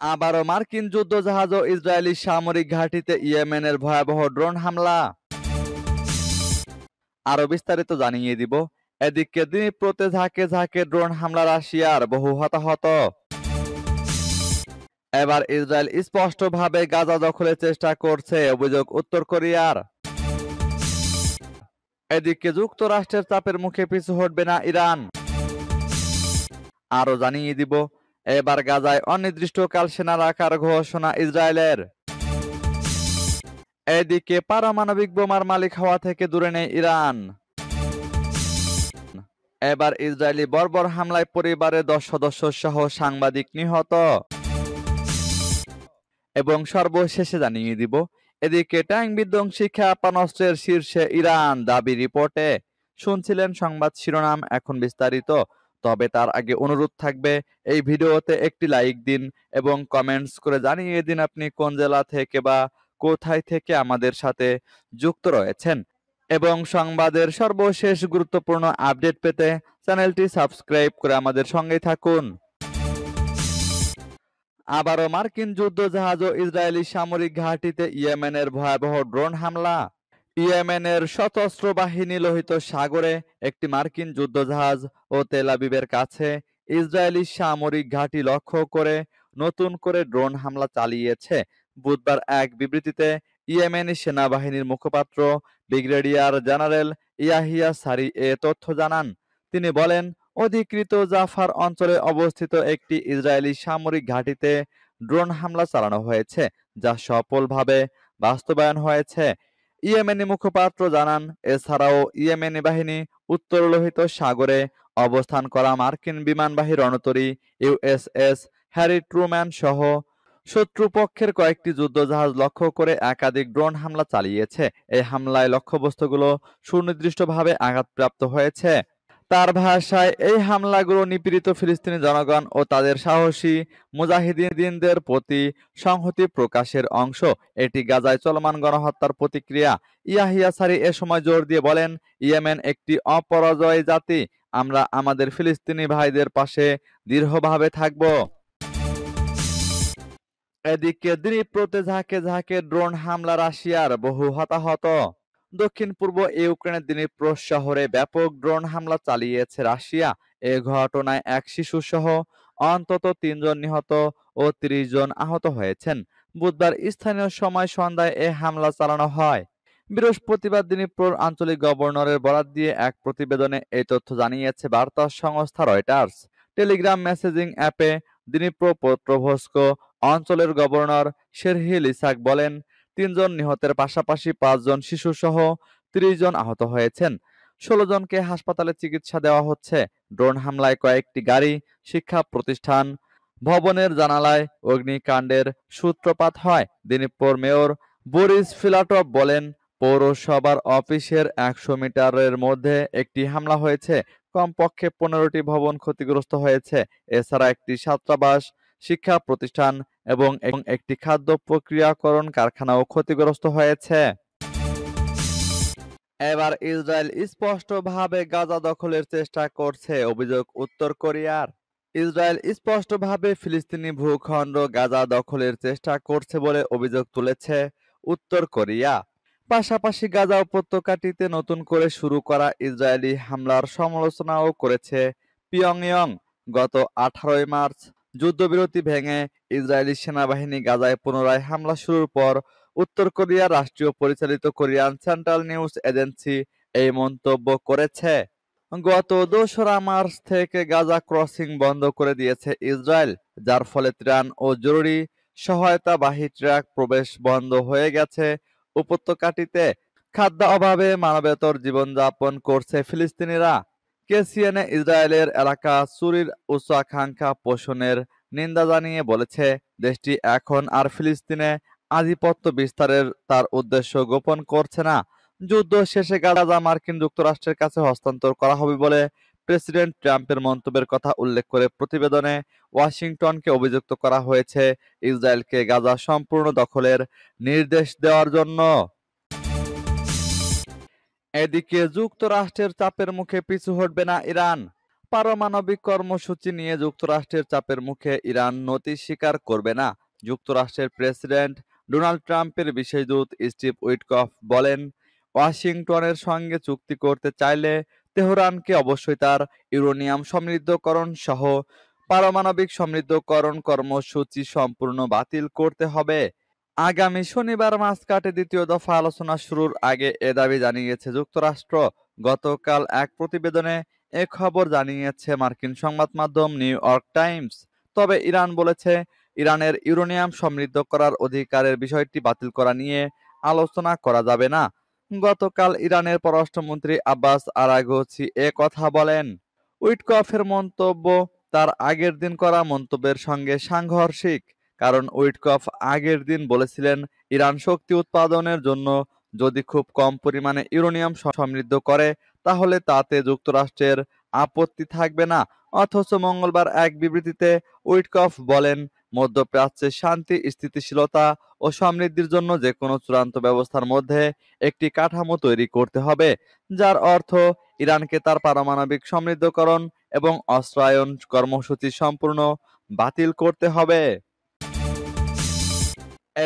আবারও মার্কিন যুদ্ধজাহাজ ও ইসরায়েলি সামরিক ঘাঁটিতে ইয়েমেনের ভয়াবহ ড্রোন হামলা। আরো বিস্তারিত জানিয়ে দিব। এদিকে দ্বীপ্রতে ঝাঁকে ঝাঁকে ড্রোন হামলা, রাশিয়ার বহু হতাহত। এবার ইসরায়েল স্পষ্টভাবে গাজা দখলের চেষ্টা করছে, অভিযোগ উত্তর কোরিয়ার। এদিকে যুক্তরাষ্ট্রের চাপের মুখে পিছু হটবে না ইরান। আরো জানিয়ে দিব, এবার গাজায় অনির্দিষ্টকাল সেনা রাখার ঘোষণা ইসরায়েলের। এদিকে পারমাণবিক বোমার মালিক হওয়া থেকে দূরে নেই ইরান। এবার ইসরায়েলি বর্বর হামলায় পরিবারের 10 সদস্য সহ সাংবাদিক নিহত। এবং সর্বশেষে জানিয়ে দিব, এদিকে ট্যাঙ্ক বিধ্বংসী ক্ষেপণাস্ত্রের শীর্ষে ইরান দাবি রিপোর্টে। শুনছিলেন সংবাদ শিরোনাম, এখন বিস্তারিত। তবে তার আগে অনুরোধ থাকবে, এই ভিডিওতে একটি লাইক দিন এবং কমেন্টস করে জানিয়ে দিন আপনি কোন জেলা থেকে বা কোথায় থেকে আমাদের সাথে যুক্ত রয়েছেন। এবং সংবাদের সর্বশেষ গুরুত্বপূর্ণ আপডেট পেতে চ্যানেলটি সাবস্ক্রাইব করে আমাদের সঙ্গেই থাকুন। আবারও মার্কিন যুদ্ধজাহাজ ও ইসরায়েলি সামরিক ঘাঁটিতে ইয়েমেনের ভয়াবহ ড্রোন হামলা। ইয়েমেনের সশস্ত্র বাহিনী লোহিত সাগরে একটি মার্কিন যুদ্ধজাহাজ ও তেল আবিবের কাছে ইসরায়েলি সামরিক ঘাঁটি লক্ষ্য করে নতুন করে ড্রোন হামলা চালিয়েছে। বুধবার এক বিবৃতিতে ইয়েমেনি সেনাবাহিনীর মুখপাত্র ব্রিগেডিয়ার জেনারেল ইয়াহিয়া সারি এ তথ্য জানান। তিনি বলেন, অধিকৃত জাফার অঞ্চলে অবস্থিত একটি ইসরায়েলি সামরিক ঘাঁটিতে ড্রোন হামলা চালানো হয়েছে, যা সফলভাবে বাস্তবায়ন হয়েছে। ইয়েমেনি মুখপাত্র জানান, এছাড়াও ইয়েমেনি বাহিনী উত্তর লোহিত সাগরে অবস্থান করা মার্কিন বিমানবাহী রণতরী ইউএসএস হ্যারি ট্রুম্যান সহ শত্রুপক্ষের কয়েকটি যুদ্ধজাহাজ লক্ষ্য করে একাধিক ড্রোন হামলা চালিয়েছে। এই হামলায় লক্ষ্যবস্তুগুলো সুনির্দিষ্টভাবে আঘাতপ্রাপ্ত হয়েছে। তার ভাষায়, এই হামলাগুলো নিপীড়িত ফিলিস্তিনি জনগণ ও তাদের সাহসী মুজাহিদিনদের প্রতি সংহতি প্রকাশের অংশ। এটি গাজায় চলমান গণহত্যার প্রতিক্রিয়া। ইয়াহিয়া সারি এ সময় জোর দিয়ে বলেন, ইয়েমেন একটি অপরাজয় জাতি। আমরা আমাদের ফিলিস্তিনি ভাইদের পাশে দৃঢ়ভাবে থাকব। এদিকে দ্বীপ্রতে ঝাঁকে ঝাঁকে ড্রোন হামলা, রাশিয়ার বহু হতাহত। দক্ষিণ পূর্ব ইউক্রেনের দ্নিপ্র শহরে ব্যাপক ড্রোন হামলা চালিয়েছে রাশিয়া। এ ঘটনায় এক শিশু সহ অন্তত 3 জন নিহত ও 30 জন আহত হয়েছেন। বুধবার স্থানীয় সময় সন্ধ্যায় এ হামলা চালানো হয়। বৃহস্পতিবার দিনীপ্রর আঞ্চলিক গভর্নরের বরাত দিয়ে এক প্রতিবেদনে এই তথ্য জানিয়েছে বার্তা সংস্থা রয়টার্স। টেলিগ্রাম মেসেজিং অ্যাপে দিনীপ্রপেট্রোভস্ক অঞ্চলের গভর্নর সেরহি লিসাক বলেন, 3 জন নিহতের পাশাপাশি 5 জন শিশু সহ 30 জন আহত হয়েছেন। 16 জনকে হাসপাতালে চিকিৎসা দেওয়া হচ্ছে। ড্রোন হামলায় কয়েকটি গাড়ি, শিক্ষা প্রতিষ্ঠান, ভবনের জানালায় অগ্নিকাণ্ডের সূত্রপাত হয়। দিনীপ্র মেয়র বরিস ফিলাটভ বলেন, পৌরসভার অফিসের 100 মিটারের মধ্যে একটি হামলা হয়েছে। কমপক্ষে 15টি ভবন ক্ষতিগ্রস্ত হয়েছে। এছাড়া একটি ছাত্রাবাস, শিক্ষা প্রতিষ্ঠান এবং একটি খাদ্য প্রক্রিয়াকরণ কারখানাও ক্ষতিগ্রস্ত হয়েছে। এবার ইসরায়েল স্পষ্টভাবে গাজা দখলের চেষ্টা করছে, অভিযোগ উত্তর কোরিয়ার। ইসরায়েল স্পষ্টভাবে ফিলিস্তিনি ভূখণ্ড গাজা দখলের চেষ্টা করছে বলে অভিযোগ তুলেছে উত্তর কোরিয়া। পাশাপাশি গাজা উপত্যকাটিতে নতুন করে শুরু করা ইসরায়েলি হামলার সমালোচনাও করেছে পিয়ংইয়ং। গত 18 মার্চ যুদ্ধবিরতি ভেঙে ইসরায়েলি সেনাবাহিনী গাজায় পুনরায় হামলা শুরুর পর উত্তর কোরিয়ার রাষ্ট্রীয় পরিচালিত কোরিয়ান সেন্ট্রাল নিউজ এজেন্সি এই মন্তব্য করেছে। গত 2রা মার্চ থেকে গাজা ক্রসিং বন্ধ করে দিয়েছে ইসরায়েল, যার ফলে ত্রাণ ও জরুরি সহায়তাবাহী ট্রাক প্রবেশ বন্ধ হয়ে গেছে উপত্যকাটিতে। খাদ্য অভাবে মানবেতর জীবনযাপন করছে ফিলিস্তিনিরা। কেসিএনএ ইসরায়েলের এলাকা চুরির উচ্চাকাঙ্ক্ষা পোষণের নিন্দা জানিয়ে বলেছে, দেশটি এখন আর ফিলিস্তিনে আধিপত্য বিস্তারের তার উদ্দেশ্য গোপন করছে না। যুদ্ধ শেষে গাজা মার্কিন যুক্তরাষ্ট্রের কাছে হস্তান্তর করা হবে বলে প্রেসিডেন্ট ট্রাম্পের মন্তব্যের কথা উল্লেখ করে প্রতিবেদনে ওয়াশিংটনকে অভিযুক্ত করা হয়েছে ইসরায়েলকে গাজা সম্পূর্ণ দখলের নির্দেশ দেওয়ার জন্য। এদিকে যুক্তরাষ্ট্রের চাপের মুখে পিছু হটবে না ইরান। পারমাণবিক কর্মসূচি নিয়ে যুক্তরাষ্ট্রের চাপের মুখে ইরান নতি স্বীকার করবে না। যুক্তরাষ্ট্রের প্রেসিডেন্ট ডোনাল্ড ট্রাম্পের বিশেষ দূত স্টিভ উইটকফ বলেন, ওয়াশিংটনের সঙ্গে চুক্তি করতে চাইলে তেহরানকে অবশ্যই তার ইউরেনিয়াম সমৃদ্ধকরণ সহ পারমাণবিক সমৃদ্ধকরণ কর্মসূচি সম্পূর্ণ বাতিল করতে হবে। আগামী শনিবার মাঝখানে দ্বিতীয় দফা আলোচনা শুরুর আগে এ দাবি জানিয়েছে যুক্তরাষ্ট্র। গতকাল এক প্রতিবেদনে এ খবর জানিয়েছে মার্কিন সংবাদ মাধ্যম নিউ ইয়র্ক টাইমস। তবে ইরান বলেছে, ইরানের ইউরেনিয়াম সমৃদ্ধ করার অধিকারের বিষয়টি বাতিল করা নিয়ে আলোচনা করা যাবে না। গতকাল ইরানের পররাষ্ট্রমন্ত্রী আব্বাস আরাঘচি এ কথা বলেন। উইটকফের মন্তব্য তার আগের দিন করা মন্তব্যের সঙ্গে সাংঘর্ষিক। কারণ উইটকফ আগের দিন বলেছিলেন, ইরান শক্তি উৎপাদনের জন্য যদি খুব কম পরিমাণে ইউরেনিয়াম সমৃদ্ধ করে তাহলে তাতে যুক্তরাষ্ট্রের আপত্তি থাকবে না। অথচ মঙ্গলবার এক বিবৃতিতে উইটকফ বলেন, মধ্যপ্রাচ্যে শান্তি, স্থিতিশীলতা ও সমৃদ্ধির জন্য যেকোনো চূড়ান্ত ব্যবস্থার মধ্যে একটি কাঠামো তৈরি করতে হবে, যার অর্থ ইরানকে তার পারমাণবিক সমৃদ্ধকরণ এবং অস্ত্রায়ন কর্মসূচি সম্পূর্ণ বাতিল করতে হবে।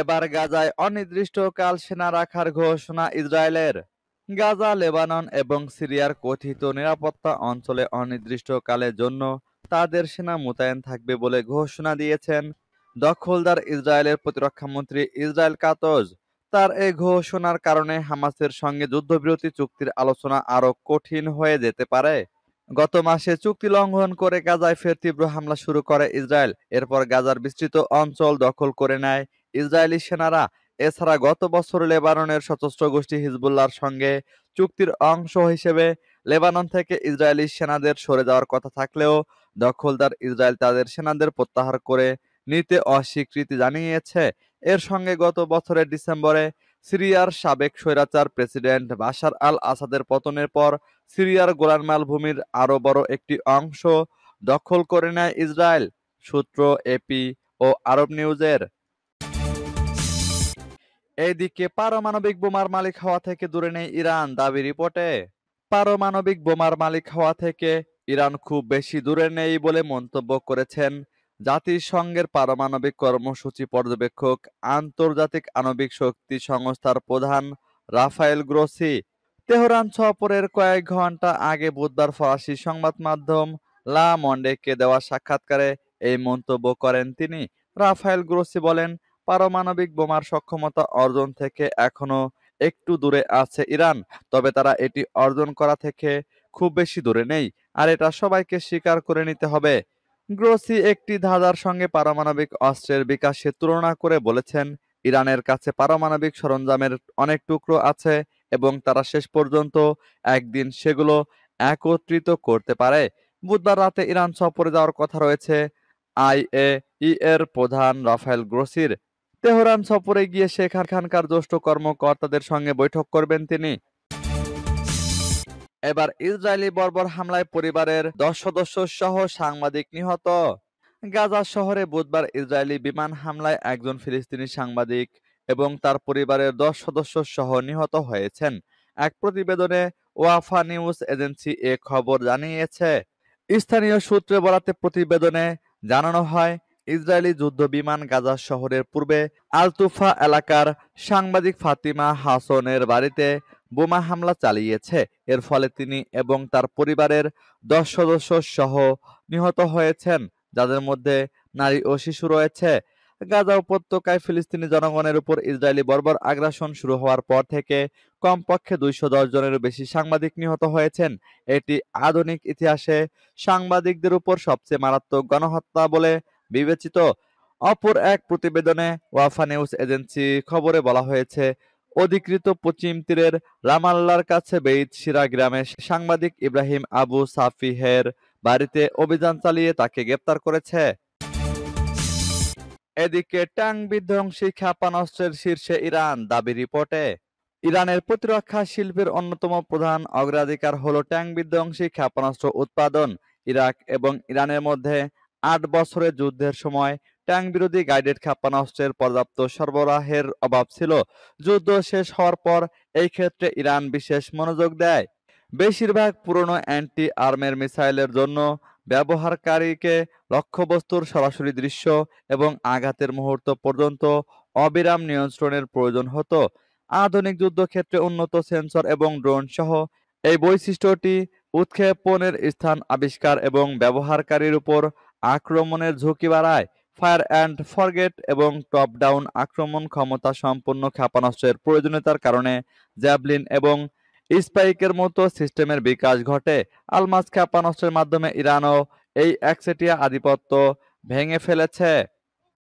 এবার গাজায় অনির্দিষ্টকাল সেনা রাখার ঘোষণা ইসরায়েলের। গাজা, লেবানন এবং সিরিয়ার কথিত নিরাপত্তা অঞ্চলে অনির্দিষ্টকালের জন্য তাদের সেনা মোতায়েন থাকবে বলে ঘোষণা দিয়েছেন দখলদার ইসরায়েলের প্রতিরক্ষামন্ত্রী ইসরায়েল কাতজ। তার এই ঘোষণার কারণে হামাসের সঙ্গে যুদ্ধবিরতি চুক্তির আলোচনা আরও কঠিন হয়ে যেতে পারে। গত মাসে চুক্তি লঙ্ঘন করে গাজায় ফের তীব্র হামলা শুরু করে ইসরায়েল। এরপর গাজার বিস্তৃত অঞ্চল দখল করে নেয় ইসরায়েলি সেনারা। এছাড়া গত বছর লেবাননের সশস্ত্র গোষ্ঠী হিজবুল্লাহর সঙ্গে চুক্তির অংশ হিসেবে লেবানন থেকে ইসরায়েলি সেনাদের সরে যাওয়ার কথা থাকলেও দখলদার ইসরায়েল তাদের সেনাদের প্রত্যাহার করে নিতে অস্বীকৃতি জানিয়েছে। এর সঙ্গে গত বছরের ডিসেম্বরে সিরিয়ার সাবেক স্বৈরাচার প্রেসিডেন্ট বাশার আল আসাদের পতনের পর সিরিয়ার গোলান মালভূমির আরও বড় একটি অংশ দখল করে নেয় ইসরায়েল। সূত্র এপি ও আরব নিউজের। এইদিকে পারমাণবিক বোমার মালিক হওয়া থেকে দূরে নেই ইরান, দাবি রিপোর্টে। পারমাণবিক বোমার মালিক হওয়া থেকে ইরান খুব বেশি দূরে নেই বলে মন্তব্য করেছেন জাতিসংঘের পারমাণবিক কর্মসূচি পর্যবেক্ষক, আন্তর্জাতিক আণবিক শক্তি সংস্থার প্রধান রাফায়েল গ্রোসি। তেহরান সফরের কয়েক ঘন্টা আগে বুধবার ফরাসি সংবাদ মাধ্যম লা মন্ডেকে দেওয়া সাক্ষাৎকারে এই মন্তব্য করেন তিনি। রাফায়েল গ্রোসি বলেন, পারমাণবিক বোমার সক্ষমতা অর্জন থেকে এখনো একটু দূরে আছে ইরান, তবে তারা এটি অর্জন করা থেকে খুব বেশি দূরে নেই, আর এটা সবাইকে স্বীকার করে নিতে হবে। গ্রোসি একটি ধাঁধার সঙ্গে পারমাণবিক অস্ত্রের বিকাশের তুলনা করে বলেছেন, ইরানের কাছে পারমাণবিক সরঞ্জামের অনেক টুকরো আছে এবং তারা শেষ পর্যন্ত একদিন সেগুলো একত্রিত করতে পারে। বুধবার রাতে ইরান সফরে যাওয়ার কথা রয়েছে আইএই এর প্রধান রাফায়েল গ্রোসির। তেহরান সফরে গিয়ে সেখানকার জ্যেষ্ঠ কর্মকর্তাদের সঙ্গে বৈঠক করবেন তিনি। এবার ইসরায়েলি বর্বর হামলায় পরিবারের 10 সদস্য সহ সাংবাদিক নিহত। গাজা শহরে বুধবার ইসরায়েলি বিমান হামলায় একজন ফিলিস্তিনি সাংবাদিক এবং তার পরিবারের 10 সদস্য সহ নিহত হয়েছেন। এক প্রতিবেদনে ওয়াফা নিউজ এজেন্সি এ খবর জানিয়েছে। স্থানীয় সূত্রে বরাতে প্রতিবেদনে জানানো হয়, ইসরায়েলি যুদ্ধ বিমান গাজা শহরের পূর্বে আলতুফা এলাকার সাংবাদিক ফাতিমা হাসনের বাড়িতে বোমা হামলা চালিয়েছে। এর ফলে তিনি এবং তার পরিবারের 10 সদস্য সহ নিহত হয়েছেন, যাদের মধ্যে নারী ও শিশু রয়েছে। গাজা উপত্যকায় ফিলিস্তিনি জনগণের উপর ইসরায়েলি বর্বর আগ্রাসন শুরু হওয়ার পর থেকে কমপক্ষে 210 জনেরও বেশি সাংবাদিক নিহত হয়েছেন। এটি আধুনিক ইতিহাসে সাংবাদিকদের উপর সবচেয়ে মারাত্মক গণহত্যা বলে বিবেচিত। অপর এক প্রতিবেদনে ওয়াফা নিউজ এজেন্সি খবরে বলা হয়েছে, অধিকৃত পশ্চিম তীরের রামাল্লার কাছে বেইত শিরা গ্রামে সাংবাদিক ইব্রাহিম আবু সাফিহের বাড়িতে অভিযান চালিয়ে তাকে গ্রেপ্তার করেছে। এদিকে ট্যাঙ্ক বিধ্বংসী ক্ষেপণাস্ত্রের শীর্ষে ইরান, দাবি রিপোর্টে। ইরানের প্রতিরক্ষা শিল্পের অন্যতম প্রধান অগ্রাধিকার হলো ট্যাঙ্ক বিধ্বংসী ক্ষেপণাস্ত্র উৎপাদন। ইরাক এবং ইরানের মধ্যে 8 বছরের যুদ্ধের সময় ট্যাঙ্ক বিরোধী গাইডেড ক্ষেপণাস্ত্রের পর্যাপ্ত সরবরাহের অভাব ছিল। যুদ্ধ শেষ হওয়ার পর এই ক্ষেত্রে ইরান বিশেষ মনোযোগ দেয়। বেশিরভাগ পুরনো অ্যান্টি আর্মের মিসাইলের জন্য ব্যবহারকারীকে লক্ষ্যবস্তুর সরাসরি দৃশ্য এবং আঘাতের মুহূর্ত পর্যন্ত অবিরাম নিয়ন্ত্রণের প্রয়োজন হতো। আধুনিক যুদ্ধক্ষেত্রে উন্নত সেন্সর এবং ড্রোন সহ এই বৈশিষ্ট্যটি উৎক্ষেপণের স্থান আবিষ্কার এবং ব্যবহারকারীর উপর আক্রমণের ঝুঁকি বাড়ায়। ফায়ার অ্যান্ড ফরগেট এবং টপ ডাউন আক্রমণ ক্ষমতা সম্পন্ন ক্ষেপণাস্ত্রের প্রয়োজনীয়তার কারণে জ্যাভলিন এবং স্পাইকের মতো সিস্টেমের বিকাশ ঘটে। আলমাস ক্ষেপণাস্ত্রের মাধ্যমে ইরানও এই একচেটিয়া আধিপত্য ভেঙে ফেলেছে।